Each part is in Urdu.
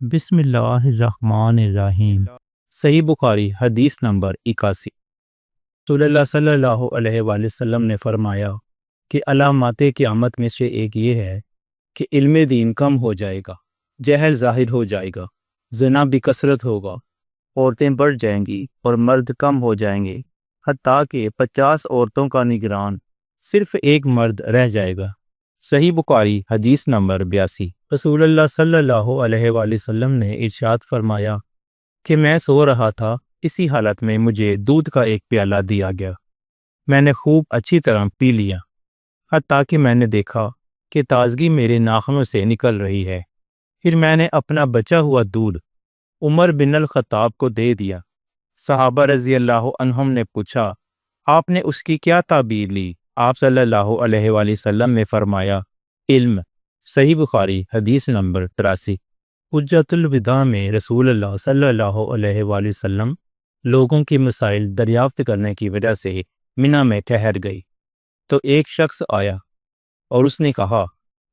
بسم اللہ الرحمن الرحیم۔ صحیح بخاری حدیث نمبر 81۔ رسول اللہ صلی اللہ علیہ وآلہ وسلم نے فرمایا کہ علامات قیامت میں سے ایک یہ ہے کہ علم دین کم ہو جائے گا، جہل ظاہر ہو جائے گا، زنا بھی کثرت ہوگا، عورتیں بڑھ جائیں گی اور مرد کم ہو جائیں گے، حتیٰ کہ 50 عورتوں کا نگران صرف ایک مرد رہ جائے گا۔ صحیح بخاری حدیث نمبر 82۔ رسول اللہ صلی اللہ علیہ وآلہ وسلم نے ارشاد فرمایا کہ میں سو رہا تھا، اسی حالت میں مجھے دودھ کا ایک پیالہ دیا گیا، میں نے خوب اچھی طرح پی لیا، حتیٰ کہ میں نے دیکھا کہ تازگی میرے ناخنوں سے نکل رہی ہے۔ پھر میں نے اپنا بچا ہوا دودھ عمر بن الخطاب کو دے دیا۔ صحابہ رضی اللہ عنہم نے پوچھا، آپ نے اس کی کیا تعبیر لی؟ آپ صلی اللہ علیہ وآلہ وسلم نے فرمایا، علم۔ صحیح بخاری حدیث نمبر 83۔ حجۃ الوداع میں رسول اللہ صلی اللہ علیہ وآلہ وسلم لوگوں کی مسائل دریافت کرنے کی وجہ سے منی میں ٹھہر گئی تو ایک شخص آیا اور اس نے کہا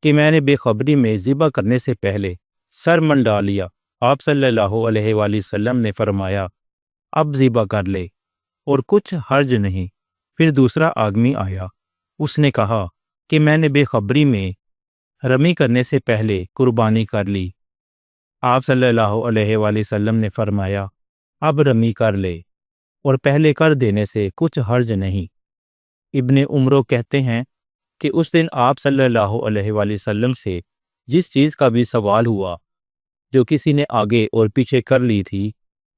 کہ میں نے بے خبری میں ذبح کرنے سے پہلے سر منڈا لیا۔ آپ صلی اللہ علیہ وآلہ وسلم نے فرمایا، اب ذبح کر لے اور کچھ حرج نہیں۔ پھر دوسرا آدمی آیا، اس نے کہا کہ میں نے بے خبری میں رمی کرنے سے پہلے قربانی کر لی۔ آپ صلی اللہ علیہ وآلہ وسلم نے فرمایا، اب رمی کر لے اور پہلے کر دینے سے کچھ حرج نہیں۔ ابن عمرو کہتے ہیں کہ اس دن آپ صلی اللہ علیہ وآلہ وسلم سے جس چیز کا بھی سوال ہوا جو کسی نے آگے اور پیچھے کر لی تھی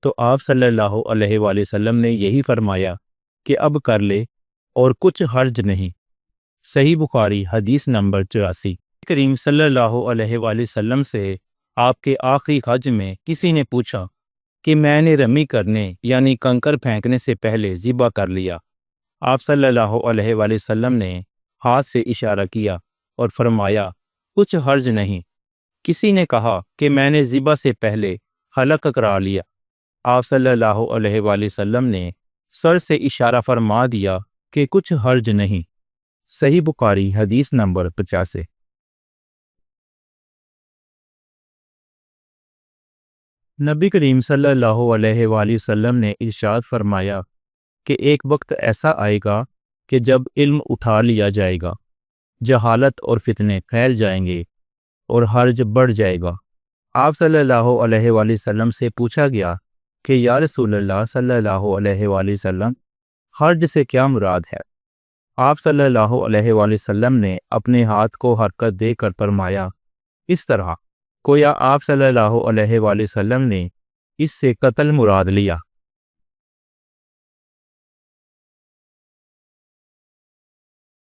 تو آپ صلی اللہ علیہ وآلہ وسلم نے یہی فرمایا کہ اب کر لے اور کچھ حرج نہیں۔ صحیح بخاری حدیث نمبر 84۔ کریم صلی اللہ علیہ وآلہ وسلم سے آپ کے آخری حج میں کسی نے پوچھا کہ میں نے رمی کرنے یعنی کنکر پھینکنے سے پہلے ذبح کر لیا۔ آپ صلی اللہ علیہ وآلہ وسلم نے ہاتھ سے اشارہ کیا اور فرمایا، کچھ حرج نہیں۔ کسی نے کہا کہ میں نے ذبح سے پہلے حلق کرا لیا۔ آپ صلی اللہ علیہ وآلہ وسلم نے سر سے اشارہ فرما دیا کہ کچھ حرج نہیں۔ صحیح بخاری حدیث نمبر 85۔ نبی کریم صلی اللہ علیہ وآلہ وسلم نے ارشاد فرمایا کہ ایک وقت ایسا آئے گا کہ جب علم اٹھا لیا جائے گا، جہالت اور فتنے پھیل جائیں گے اور حرج بڑھ جائے گا۔ آپ صلی اللہ علیہ وآلہ وسلم سے پوچھا گیا کہ یا رسول اللہ صلی اللہ علیہ وآلہ وسلم، حرج سے کیا مراد ہے؟ آپ صلی اللہ علیہ وآلہ وسلم نے اپنے ہاتھ کو حرکت دے کر فرمایا، اس طرح، گویا آپ صلی اللہ علیہ وآلہ وسلم نے اس سے قتل مراد لیا۔